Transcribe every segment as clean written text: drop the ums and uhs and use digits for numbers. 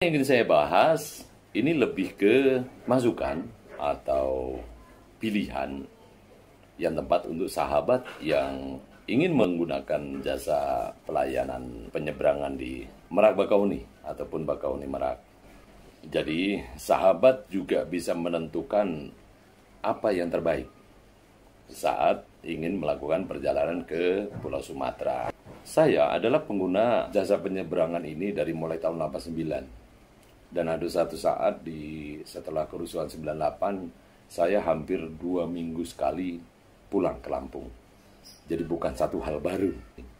Yang ingin saya bahas ini lebih ke masukan atau pilihan yang tepat untuk sahabat yang ingin menggunakan jasa pelayanan penyeberangan di Merak Bakauni ataupun Bakauni Merak. Jadi sahabat juga bisa menentukan apa yang terbaik saat ingin melakukan perjalanan ke Pulau Sumatera. Saya adalah pengguna jasa penyeberangan ini dari mulai tahun 89. Dan ada satu saat setelah kerusuhan 98, saya hampir 2 minggu sekali pulang ke Lampung. Jadi bukan satu hal baru.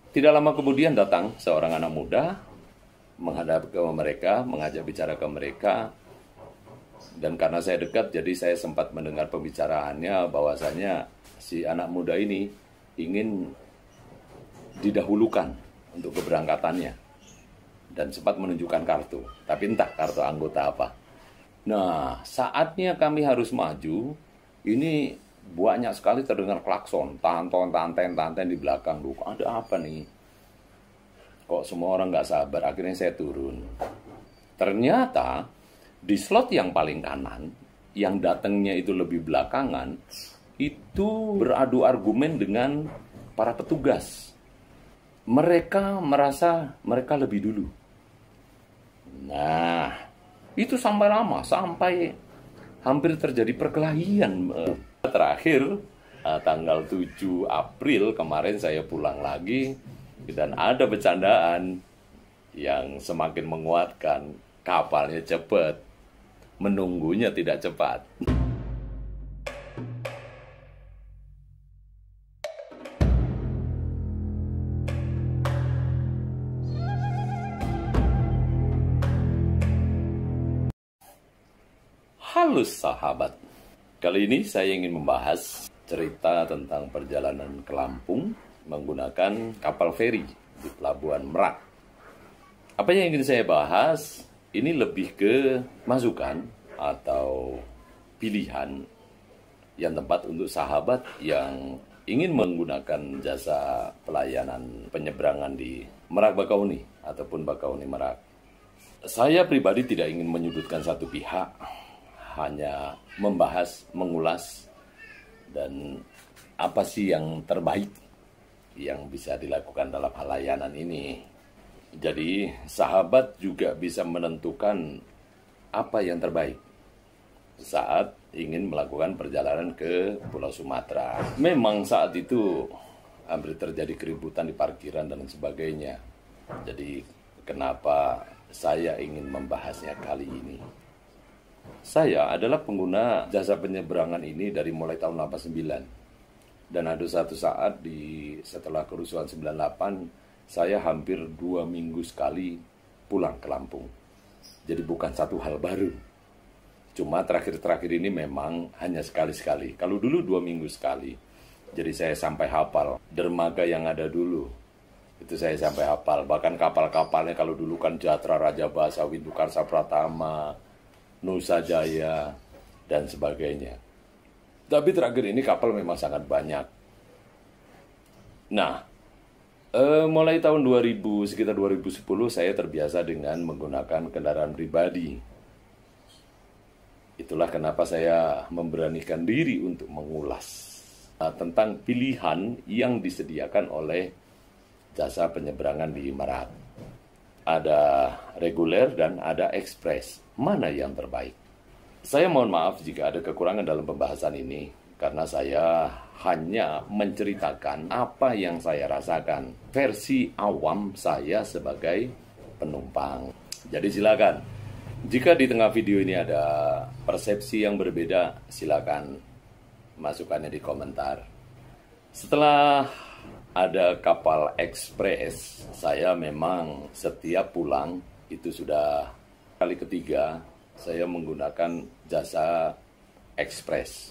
Tidak lama kemudian datang seorang anak muda, menghadap ke mereka, mengajak bicara ke mereka. Dan karena saya dekat, jadi saya sempat mendengar pembicaraannya bahwasanya si anak muda ini ingin didahulukan untuk keberangkatannya. Dan sempat menunjukkan kartu, tapi entah kartu anggota apa. Nah, saatnya kami harus maju, ini banyak sekali terdengar klakson, tanten di belakang. Duh, ada apa nih? Kok semua orang nggak sabar, akhirnya saya turun. Ternyata, di slot yang paling kanan, yang datangnya itu lebih belakangan, itu beradu argumen dengan para petugas. Mereka merasa mereka lebih dulu. Nah, itu sampai lama, sampai hampir terjadi perkelahian. Terakhir, tanggal 7 April kemarin saya pulang lagi, dan ada bercandaan yang semakin menguatkan, kapalnya cepat, menunggunya tidak cepat. Halo sahabat, kali ini saya ingin membahas cerita tentang perjalanan ke Lampung menggunakan kapal feri di Pelabuhan Merak. Apa yang ingin saya bahas ini lebih ke masukan atau pilihan yang tepat untuk sahabat yang ingin menggunakan jasa pelayanan penyeberangan di Merak Bakauni ataupun Bakauni Merak. Saya pribadi tidak ingin menyudutkan satu pihak, hanya membahas, mengulas, dan apa sih yang terbaik yang bisa dilakukan dalam hal layanan ini. Jadi sahabat juga bisa menentukan apa yang terbaik saat ingin melakukan perjalanan ke Pulau Sumatera. Memang saat itu hampir terjadi keributan di parkiran dan sebagainya. Jadi kenapa saya ingin membahasnya kali ini? Saya adalah pengguna jasa penyeberangan ini dari mulai tahun 89. Dan ada satu saat setelah kerusuhan 98, saya hampir 2 minggu sekali pulang ke Lampung. Jadi bukan satu hal baru. Cuma terakhir-terakhir ini memang hanya sekali-sekali. Kalau dulu 2 minggu sekali. Jadi saya sampai hafal dermaga yang ada dulu. Itu saya sampai hafal. Bahkan kapal-kapalnya kalau dulu kan Jatra, Raja Basa, Windukarsa Pratama, Nusa Jaya, dan sebagainya. Tapi terakhir ini kapal memang sangat banyak. Nah, mulai tahun 2000, sekitar 2010, saya terbiasa dengan menggunakan kendaraan pribadi. Itulah kenapa saya memberanikan diri untuk mengulas tentang pilihan yang disediakan oleh jasa penyeberangan di Merak. Ada reguler dan ada ekspres. Mana yang terbaik? Saya mohon maaf jika ada kekurangan dalam pembahasan ini, karena saya hanya menceritakan apa yang saya rasakan, versi awam saya sebagai penumpang. Jadi silakan, jika di tengah video ini ada persepsi yang berbeda, silakan masukkannya di komentar. Setelah ada kapal ekspres, saya memang setiap pulang itu sudah kali ketiga saya menggunakan jasa ekspres.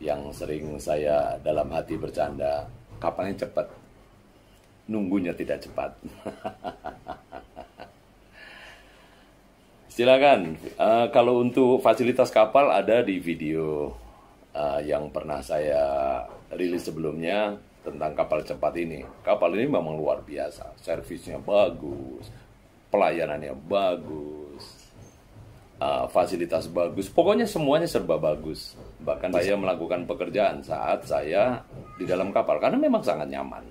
Yang sering saya dalam hati bercanda, kapalnya cepat, nunggunya tidak cepat. Silakan, kalau untuk fasilitas kapal ada di video yang pernah saya rilis sebelumnya tentang kapal cepat ini. Kapal ini memang luar biasa, servisnya bagus, pelayanannya bagus, fasilitas bagus, pokoknya semuanya serba bagus. Bahkan saya melakukan pekerjaan saat saya di dalam kapal, karena memang sangat nyaman.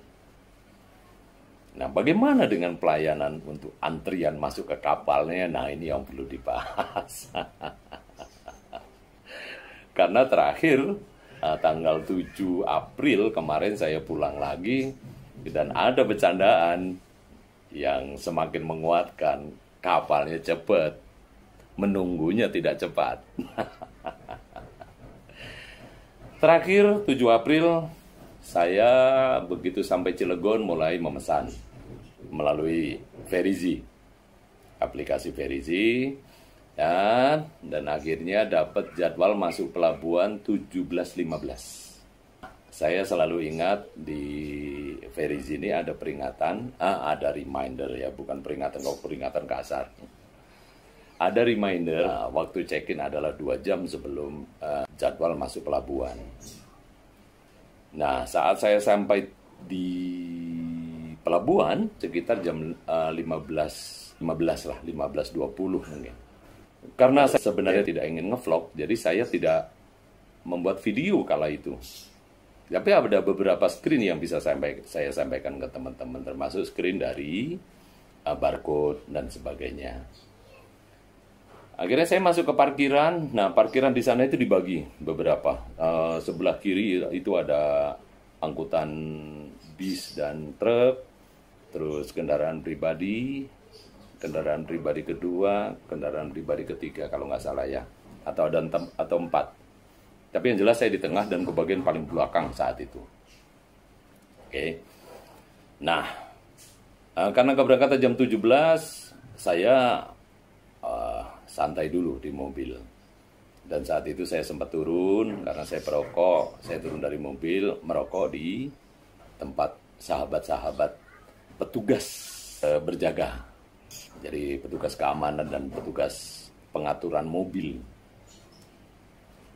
Nah, bagaimana dengan pelayanan untuk antrian masuk ke kapalnya? Nah, ini yang perlu dibahas. Karena terakhir, tanggal 7 April kemarin saya pulang lagi, dan ada bercandaan yang semakin menguatkan, kapalnya cepat, menunggunya tidak cepat. Terakhir 7 April saya begitu sampai Cilegon mulai memesan melalui Verizi, aplikasi Verizi, dan akhirnya dapat jadwal masuk pelabuhan 17.15. Saya selalu ingat di Verizi ini ada peringatan, ada reminder ya, bukan peringatan, peringatan kasar. Ada reminder, waktu check-in adalah 2 jam sebelum jadwal masuk pelabuhan. Nah, saat saya sampai di pelabuhan, sekitar jam 15.20 mungkin. Karena saya sebenarnya tidak ingin ngevlog, jadi saya tidak membuat video kala itu. Tapi ada beberapa screen yang bisa saya sampaikan ke teman-teman, termasuk screen dari barcode dan sebagainya. Akhirnya saya masuk ke parkiran. Nah, parkiran di sana itu dibagi beberapa. Sebelah kiri itu ada angkutan bis dan truk, terus kendaraan pribadi kedua, kendaraan pribadi ketiga kalau nggak salah ya, atau 4. Tapi yang jelas saya di tengah dan ke bagian paling belakang saat itu. Oke. Nah, karena keberangkatan jam 17, saya santai dulu di mobil. Dan saat itu saya sempat turun, karena saya perokok. Saya turun dari mobil, merokok di tempat sahabat-sahabat petugas berjaga. Jadi petugas keamanan dan petugas pengaturan mobil.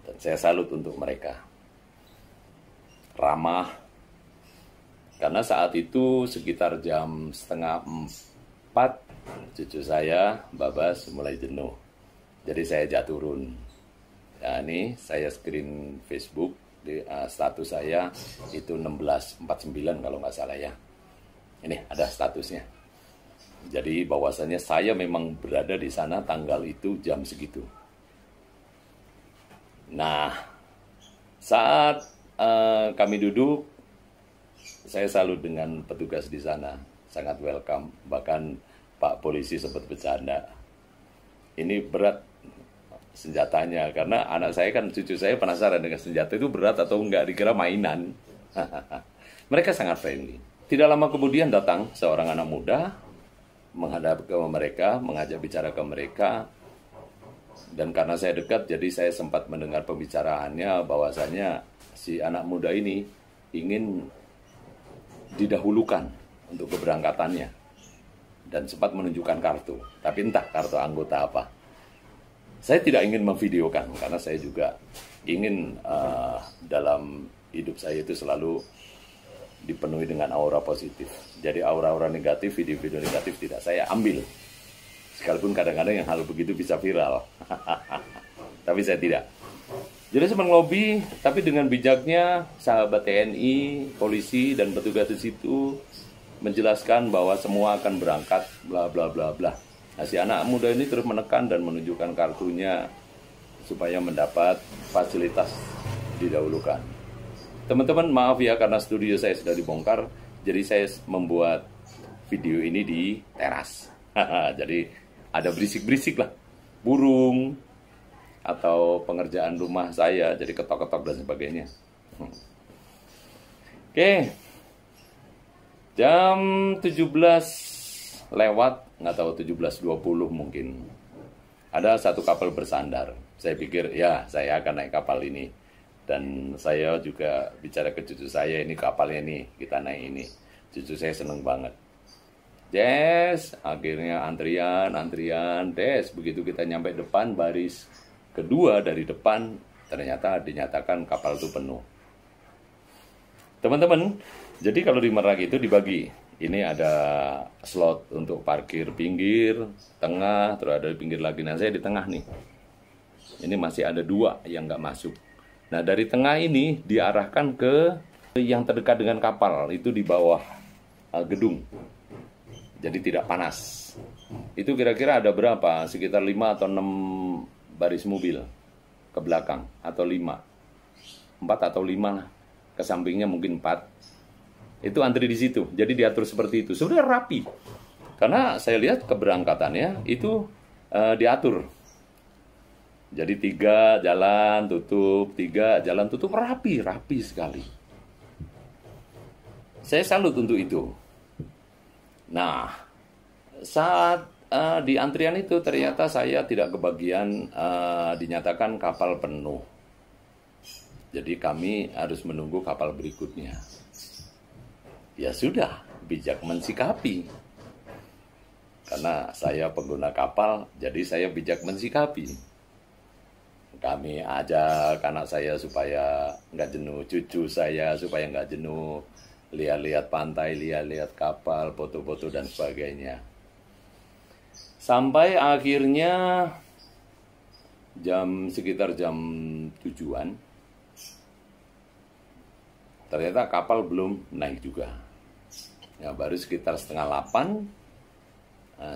Dan saya salut untuk mereka. Ramah. Karena saat itu sekitar jam 3:30, cucu saya, Babas, mulai jenuh. Jadi saya jatuh turun. Nah, ini saya screen Facebook, di status saya itu 16:49 kalau nggak salah ya. Ini ada statusnya. Jadi bahwasannya saya memang berada di sana tanggal itu jam segitu. Nah, saat kami duduk, saya salut dengan petugas di sana, sangat welcome. Bahkan Pak Polisi sempat bercanda, ini berat senjatanya, karena anak saya kan, cucu saya penasaran dengan senjata itu berat atau enggak, dikira mainan. Mereka sangat friendly. Tidak lama kemudian datang seorang anak muda, menghadap ke mereka, mengajak bicara ke mereka. Dan karena saya dekat, jadi saya sempat mendengar pembicaraannya bahwasannya si anak muda ini ingin didahulukan untuk keberangkatannya. Dan sempat menunjukkan kartu. Tapi entah kartu anggota apa. Saya tidak ingin memvideokan, karena saya juga ingin dalam hidup saya itu selalu dipenuhi dengan aura positif. Jadi aura-aura negatif, video-video negatif tidak saya ambil. Sekalipun kadang-kadang yang hal begitu bisa viral. Tapi saya tidak. Jadi sempat ngelobi, tapi dengan bijaknya sahabat TNI, polisi, dan petugas di situ menjelaskan bahwa semua akan berangkat, bla bla bla bla. Nah, si anak muda ini terus menekan dan menunjukkan kartunya supaya mendapat fasilitas didahulukan. Teman-teman, maaf ya karena studio saya sudah dibongkar, jadi saya membuat video ini di teras. Jadi ada berisik-berisik lah, burung atau pengerjaan rumah saya, jadi ketok-ketok dan sebagainya. Oke, jam 17 lewat, nggak tahu 17.20 mungkin, ada satu kapal bersandar. Saya pikir ya saya akan naik kapal ini, dan saya juga bicara ke cucu saya, ini kapalnya nih, kita naik ini. Cucu saya seneng banget. Des, akhirnya antrian, des. Begitu kita nyampe depan, baris kedua dari depan, ternyata dinyatakan kapal itu penuh. Teman-teman, jadi kalau di Merak itu dibagi. Ini ada slot untuk parkir pinggir, tengah, terus ada di pinggir lagi. Nah, saya di tengah nih. Ini masih ada 2 yang nggak masuk. Nah, dari tengah ini diarahkan ke yang terdekat dengan kapal, itu di bawah gedung. Jadi tidak panas. Itu kira-kira ada berapa? Sekitar 5 atau 6 baris mobil ke belakang, atau 5. 4 atau 5 lah. Ke sampingnya mungkin 4. Itu antri di situ. Jadi diatur seperti itu. Sebenarnya rapi. Karena saya lihat keberangkatannya itu diatur. Jadi 3 jalan tutup, 3 jalan tutup, rapi sekali. Saya salut untuk itu. Nah, saat di antrian itu ternyata saya tidak kebagian dinyatakan kapal penuh. Jadi kami harus menunggu kapal berikutnya. Ya sudah, bijak mensikapi. Karena saya pengguna kapal, jadi saya bijak mensikapi. Kami ajak anak saya supaya nggak jenuh, cucu saya supaya nggak jenuh, lihat-lihat pantai, lihat-lihat kapal, foto-foto dan sebagainya. Sampai akhirnya sekitar jam 7-an, ternyata kapal belum naik juga. Ya, baru sekitar setengah 8,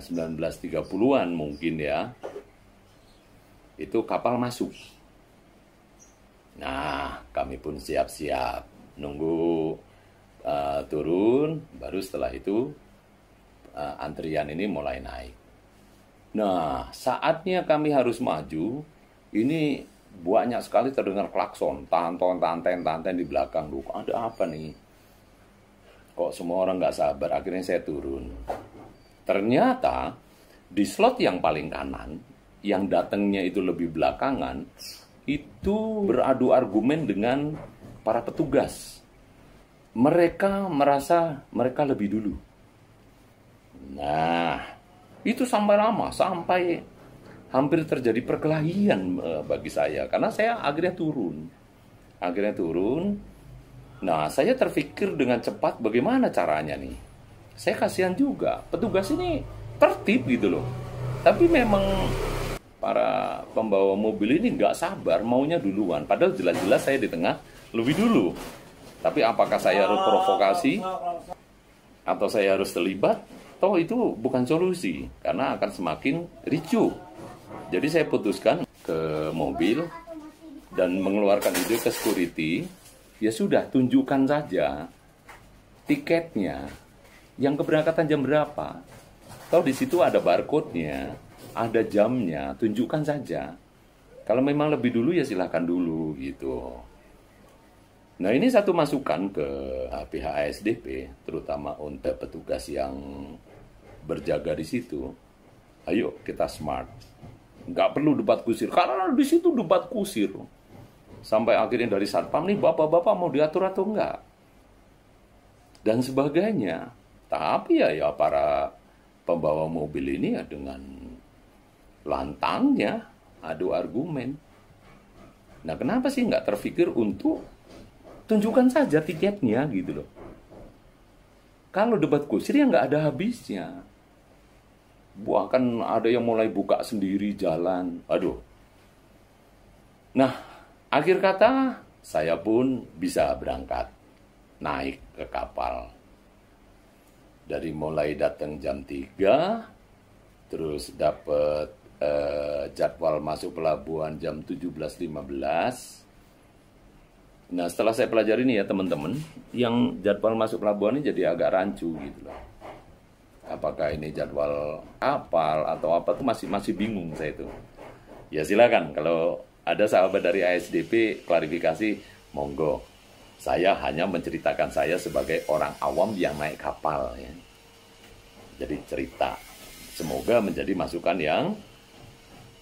19.30-an mungkin ya, itu kapal masuk. Nah, kami pun siap-siap nunggu turun, baru setelah itu antrian ini mulai naik. Nah, saatnya kami harus maju, ini banyak sekali terdengar klakson, tanten di belakang. Duh, ada apa nih? Kok semua orang nggak sabar, akhirnya saya turun. Ternyata di slot yang paling kanan, yang datangnya itu lebih belakangan, itu beradu argumen dengan para petugas. Mereka merasa mereka lebih dulu. Nah, itu sampai lama, sampai hampir terjadi perkelahian bagi saya. Karena saya akhirnya turun. Nah, saya terpikir dengan cepat bagaimana caranya nih. Saya kasihan juga, petugas ini tertib gitu loh. Tapi memang para pembawa mobil ini nggak sabar, maunya duluan. Padahal jelas-jelas saya di tengah lebih dulu. Tapi apakah saya harus provokasi atau saya harus terlibat? Toh itu bukan solusi, karena akan semakin ricuh. Jadi saya putuskan ke mobil dan mengeluarkan ide ke security. Ya sudah, tunjukkan saja tiketnya, yang keberangkatan jam berapa. Tahu di situ ada barcode-nya, ada jamnya, tunjukkan saja. Kalau memang lebih dulu ya silahkan dulu gitu. Nah, ini satu masukan ke pihak ASDP, terutama untuk petugas yang berjaga di situ. Ayo kita smart. Nggak perlu debat kusir, karena di situ debat kusir. Sampai akhirnya dari satpam, nih bapak-bapak mau diatur atau enggak? Dan sebagainya. Tapi ya para pembawa mobil ini ya dengan lantangnya adu argumen. Nah, kenapa sih nggak terpikir untuk tunjukkan saja tiketnya gitu loh. Kalau debat kusir ya nggak ada habisnya. Bahkan ada yang mulai buka sendiri jalan. Aduh. Nah, akhir kata, saya pun bisa berangkat, naik ke kapal. Dari mulai datang jam 3, terus dapat jadwal masuk pelabuhan jam 17.15. Nah, setelah saya pelajari nih ya teman-teman, yang jadwal masuk pelabuhan ini jadi agak rancu gitu loh. Apakah ini jadwal kapal atau apa tuh masih bingung saya itu. Ya silakan kalau ada sahabat dari ASDP klarifikasi, monggo. Saya hanya menceritakan saya sebagai orang awam yang naik kapal ya. Jadi cerita. Semoga menjadi masukan yang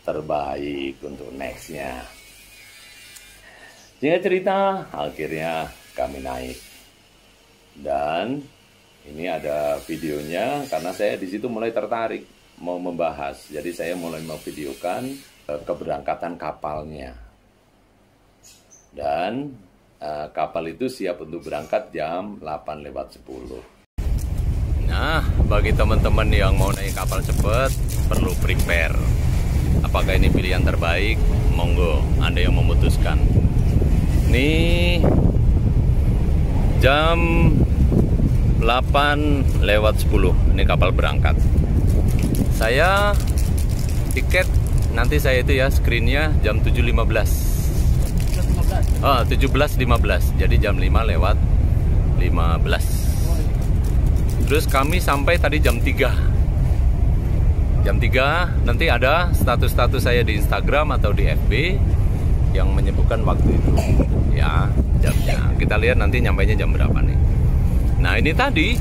terbaik untuk next-nya. Singkat cerita, akhirnya kami naik. Dan ini ada videonya karena saya di situ mulai tertarik mau membahas. Jadi saya mulai memvideokan keberangkatan kapalnya. Dan kapal itu siap untuk berangkat jam 8:10. Nah, bagi teman-teman yang mau naik kapal cepat, perlu prepare. Apakah ini pilihan terbaik? Monggo, Anda yang memutuskan. Ini jam 8:10, ini kapal berangkat. Saya tiket, nanti saya itu ya, screennya jam 7:15. 17:15, jadi jam 5:15. Terus kami sampai tadi jam 3. Jam 3 nanti ada status-status saya di Instagram atau di FB yang menyebutkan waktu itu. Ya, jamnya. Kita lihat nanti nyampainya jam berapa nih. Nah, ini tadi,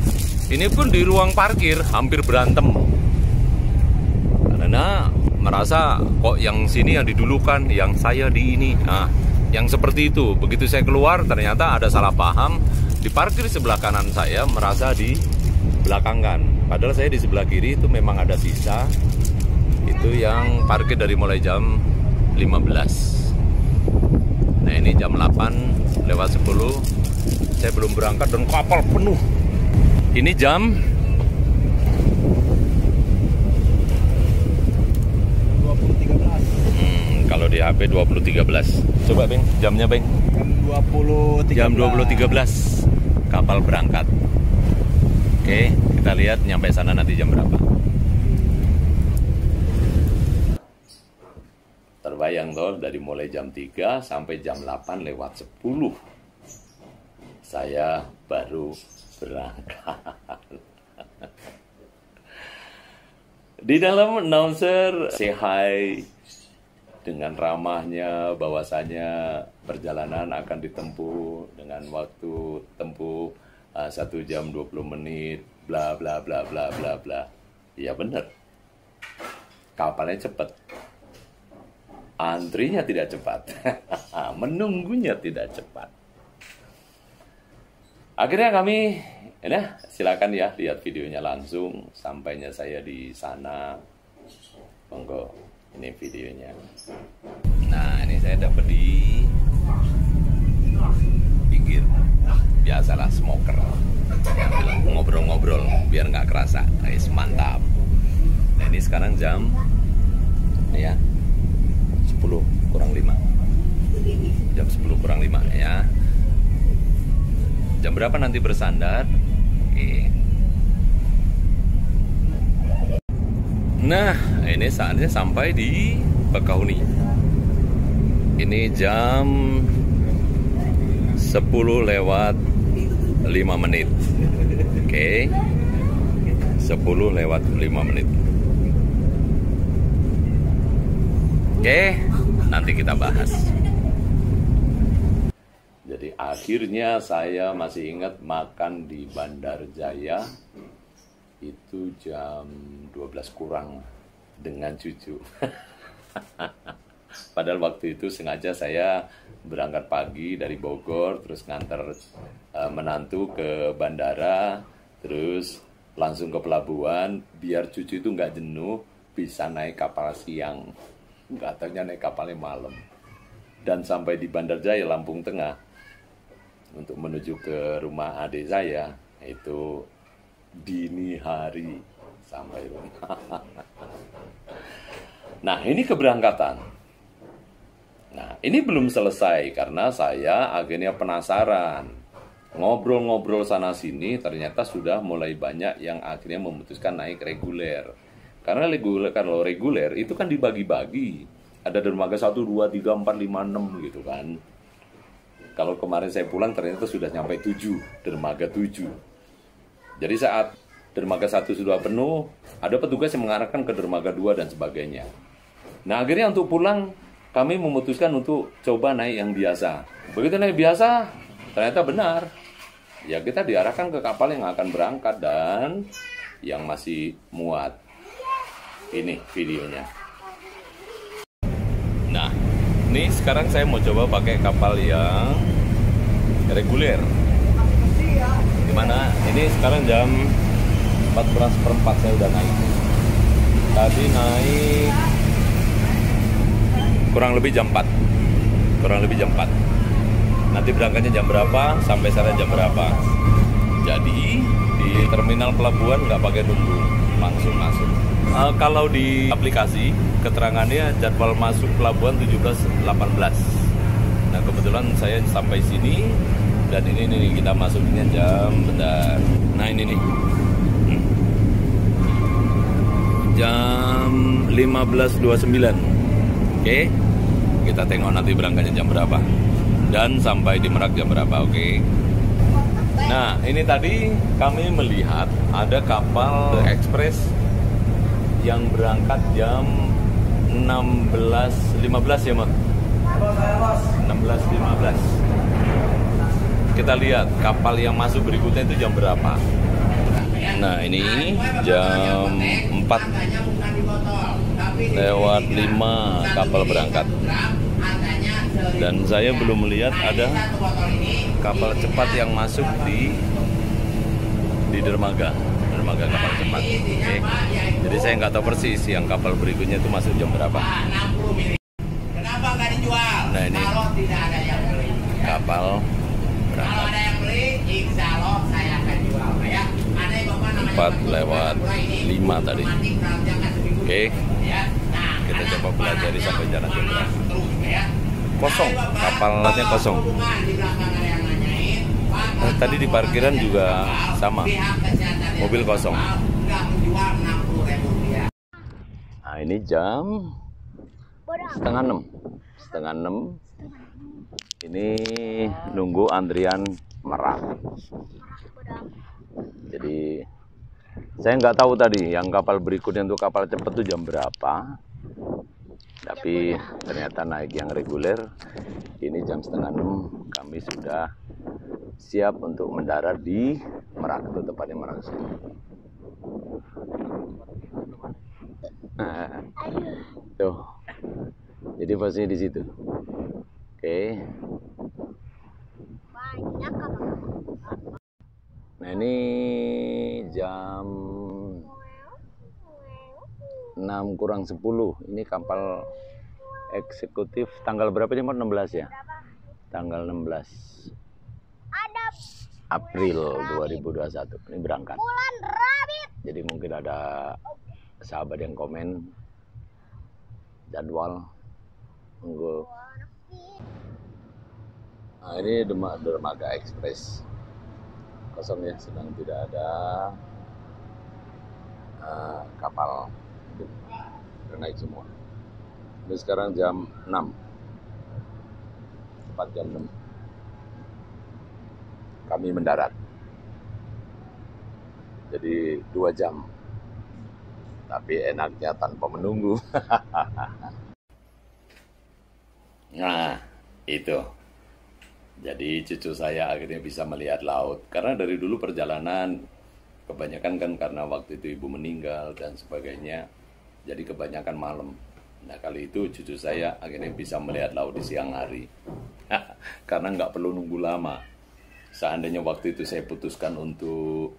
ini pun di ruang parkir hampir berantem. Karena merasa kok yang sini yang didulukan, yang saya di ini. Nah, yang seperti itu. Begitu saya keluar ternyata ada salah paham. Di parkir sebelah kanan saya merasa di belakangkan, padahal saya di sebelah kiri itu memang ada sisa itu yang parkir dari mulai jam 15. Nah, ini jam 8:10, saya belum berangkat dan kapal penuh. Ini jam 20.13. Kalau di HP 20.13. Coba Beng, jamnya Beng. Jam 20.13 kapal berangkat. Oke, kita lihat nyampe sana nanti jam berapa. Terbayang toh, dari mulai jam 3 sampai jam 8:10 saya baru berangkat. Di dalam announcer say hi dengan ramahnya, bahwasanya perjalanan akan ditempuh dengan waktu tempuh 1 jam 20 menit, bla bla bla bla bla bla. Ya benar, kapalnya cepat, antrinya tidak cepat, menunggunya tidak cepat. Akhirnya kami, nah silakan ya lihat videonya langsung. Sampainya saya di sana, monggo, ini videonya. Nah, ini saya dapat di pinggir, biasalah smoker, ngobrol-ngobrol biar nggak kerasa. Guys, mantap. Nah, ini sekarang jam ya 10:05, jam 10:05 ya. Jam berapa nanti bersandar? Oke. Nah, ini saatnya sampai di Bakahuni. Ini jam 10:05. Oke. 10:05. Oke, nanti kita bahas. Jadi akhirnya saya masih ingat makan di Bandar Jaya itu jam 12 kurang dengan cucu. Padahal waktu itu sengaja saya berangkat pagi dari Bogor, terus nganter menantu ke bandara, terus langsung ke pelabuhan, biar cucu itu nggak jenuh, bisa naik kapal siang. Katanya naik kapalnya malam. Dan sampai di Bandar Jaya, Lampung Tengah, untuk menuju ke rumah adik saya, itu dini hari sampai rumah. Nah, ini keberangkatan. Nah, ini belum selesai karena saya akhirnya penasaran. Ngobrol-ngobrol sana-sini, ternyata sudah mulai banyak yang akhirnya memutuskan naik reguler. Karena kalau reguler itu kan dibagi-bagi. Ada dermaga 1, 2, 3, 4, 5, 6 gitu kan. Kalau kemarin saya pulang ternyata sudah sampai 7, dermaga 7. Jadi saat dermaga 1 sudah penuh, ada petugas yang mengarahkan ke dermaga 2 dan sebagainya. Nah, akhirnya untuk pulang, kami memutuskan untuk coba naik yang biasa. Begitu naik biasa, ternyata benar. Ya, kita diarahkan ke kapal yang akan berangkat dan yang masih muat. Ini videonya. Nah, ini sekarang saya mau coba pakai kapal yang reguler. Dimana ini sekarang jam 4:04 saya udah naik. Tadi naik kurang lebih jam 4. Nanti berangkatnya jam berapa, sampai sana jam berapa. Jadi di Di terminal pelabuhan nggak pakai nunggu, langsung masuk. Kalau di aplikasi, keterangannya jadwal masuk pelabuhan 17.18. Nah, kebetulan saya sampai sini, dan ini nih, kita masuknya jam, bentar. Nah, ini nih. Jam 15.29. Oke. Kita tengok nanti berangkatnya jam berapa. Dan sampai di Merak jam berapa, oke. Nah, ini tadi kami melihat ada kapal ekspres yang berangkat jam 16.15 ya, Mak? 16.15. Kita lihat kapal yang masuk berikutnya itu jam berapa. Nah, ini jam 4:05 kapal berangkat. Dan saya belum melihat ada kapal cepat yang masuk di dermaga kapal cepat. Oke. Jadi saya nggak tahu persis yang kapal berikutnya itu masuk jam berapa. Kenapa nggak dijual? Nah, ini kalau tidak ada yang beli. kapal Kalau berangkat. ada yang beli, insya Allah saya akan jual. Ya, ada yang bapak namanya 4:05 tadi. Oke. Ya. Nah, Kita coba pelajari sampai jalan seberang. terus ya. Kosong, kapalnya kosong. Tadi di parkiran juga sama, mobil kosong. Nah, ini jam setengah 6. Ini nunggu antrian Merak. Jadi saya nggak tahu tadi yang kapal berikutnya untuk kapal cepat itu jam berapa. Tapi ternyata naik yang reguler. Ini jam setengah 6, kami sudah siap untuk mendarat di Merak, itu tepatnya Merak sini. Tuh, jadi posisinya di situ. Oke. Nah, ini jam 6:50. Ini kapal eksekutif tanggal berapa nih, 16 ya? Tanggal 16 April 2021. Ini berangkat. Jadi mungkin ada sahabat yang komen jadwal. Nah, ini dermaga ekspres. Kosong ya, sedang tidak ada kapal. Udah naik semua. Ini sekarang jam 6. 4 jam 6. Kami mendarat. Jadi 2 jam. Tapi enaknya tanpa menunggu. Nah, itu. Jadi cucu saya akhirnya bisa melihat laut. Karena dari dulu perjalanan, kebanyakan kan karena waktu itu ibu meninggal dan sebagainya. Jadi kebanyakan malam. Nah, kali itu cucu saya akhirnya bisa melihat laut di siang hari. Karena nggak perlu nunggu lama. Seandainya waktu itu saya putuskan untuk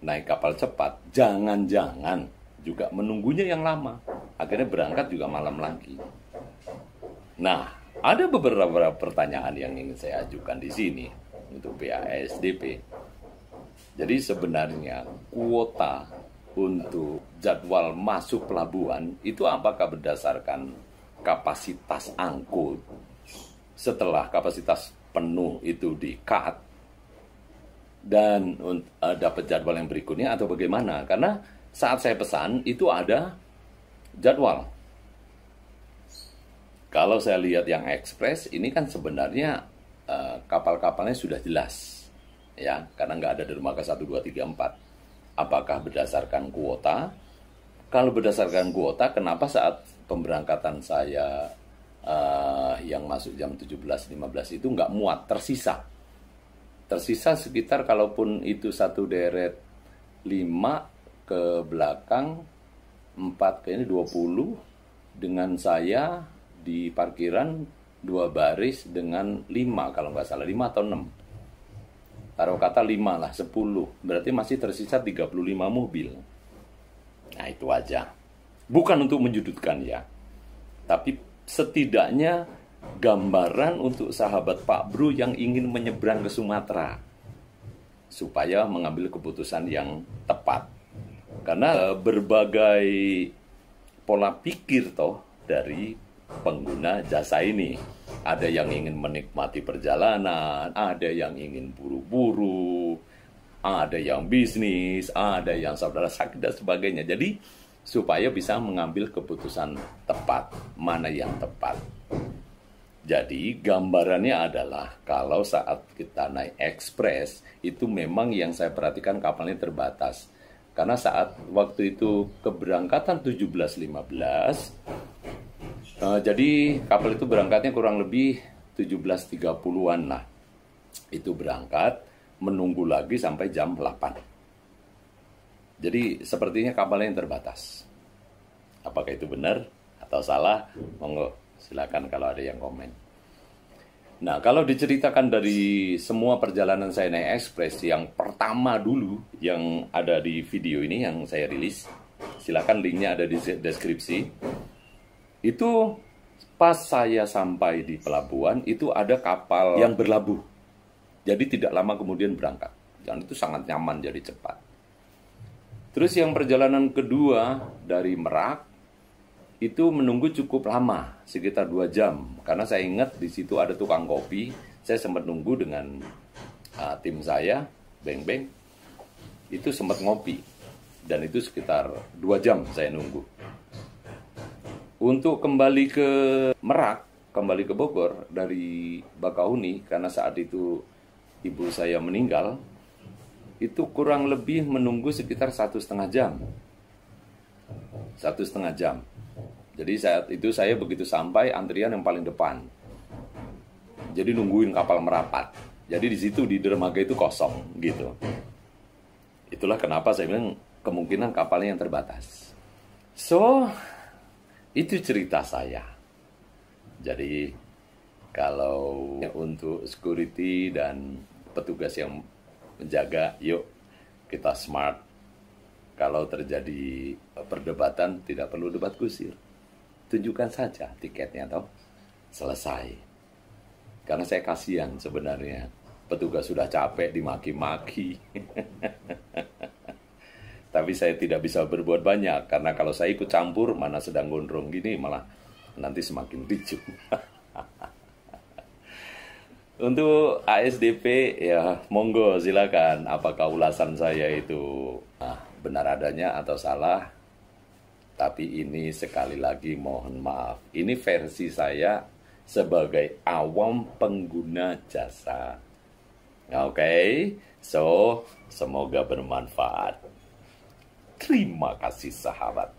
naik kapal cepat, jangan-jangan juga menunggunya yang lama. Akhirnya berangkat juga malam lagi. Nah, ada beberapa pertanyaan yang ingin saya ajukan di sini untuk BASDP. Jadi sebenarnya kuota untuk jadwal masuk pelabuhan itu apakah berdasarkan kapasitas angkut setelah kapasitas penuh itu di-cut dan dapat jadwal yang berikutnya atau bagaimana? Karena saat saya pesan itu ada jadwal. Kalau saya lihat yang ekspres ini kan sebenarnya kapal-kapalnya sudah jelas, ya, karena nggak ada dermaga 1, 2, 3, 4. Apakah berdasarkan kuota? Kalau berdasarkan kuota, kenapa saat pemberangkatan saya yang masuk jam 17.15 itu nggak muat, tersisa sekitar, kalaupun itu satu deret 5 ke belakang, 4 ke ini 20, dengan saya di parkiran 2 baris dengan 5, kalau nggak salah 5 atau 6. Taruh kata 5 lah, 10. Berarti masih tersisa 35 mobil. Nah, itu aja. Bukan untuk menjudutkan ya. Tapi setidaknya gambaran untuk sahabat Pak Bro yang ingin menyeberang ke Sumatera. supaya mengambil keputusan yang tepat. Karena berbagai pola pikir toh dari pengguna jasa ini. Ada yang ingin menikmati perjalanan, ada yang ingin buru-buru, ada yang bisnis, ada yang saudara sakit dan sebagainya. Jadi supaya bisa mengambil keputusan tepat, mana yang tepat. Jadi gambarannya adalah kalau saat kita naik ekspres, itu memang yang saya perhatikan kapalnya terbatas. Karena saat waktu itu keberangkatan 17.15, jadi kapal itu berangkatnya kurang lebih 17.30-an lah. Itu berangkat, menunggu lagi sampai jam 8. Jadi sepertinya kapalnya yang terbatas. Apakah itu benar atau salah? Monggo silakan kalau ada yang komen. Nah, kalau diceritakan dari semua perjalanan saya naik ekspres, yang pertama dulu yang ada di video ini yang saya rilis, silakan linknya ada di deskripsi. Itu pas saya sampai di pelabuhan, itu ada kapal yang berlabuh. Jadi tidak lama kemudian berangkat. Dan itu sangat nyaman, jadi cepat. Terus yang perjalanan kedua dari Merak, itu menunggu cukup lama, sekitar 2 jam. Karena saya ingat di situ ada tukang kopi. Saya sempat nunggu dengan tim saya, Beng-Beng. Itu sempat ngopi. Dan itu sekitar 2 jam saya nunggu. Untuk kembali ke Merak, kembali ke Bogor dari Bakahuni, karena saat itu ibu saya meninggal, itu kurang lebih menunggu sekitar 1,5 jam. 1,5 jam. Jadi saat itu saya begitu sampai, antrian yang paling depan. Jadi nungguin kapal merapat. Jadi di situ di dermaga itu kosong gitu. Itulah kenapa saya bilang kemungkinan kapalnya yang terbatas. So, itu cerita saya. Jadi kalau untuk security dan petugas yang menjaga, yuk kita smart. Kalau terjadi perdebatan tidak perlu debat kusir. Tunjukkan saja tiketnya toh. Selesai. Karena saya kasihan sebenarnya. Petugas sudah capek dimaki-maki. Tapi saya tidak bisa berbuat banyak. Karena kalau saya ikut campur, mana sedang gondrong gini, malah nanti semakin ricuh. Untuk ASDP, ya monggo silakan. Apakah ulasan saya itu benar adanya atau salah? Tapi ini sekali lagi mohon maaf. Ini versi saya sebagai awam pengguna jasa. Oke, so semoga bermanfaat. Terima kasih sahabat.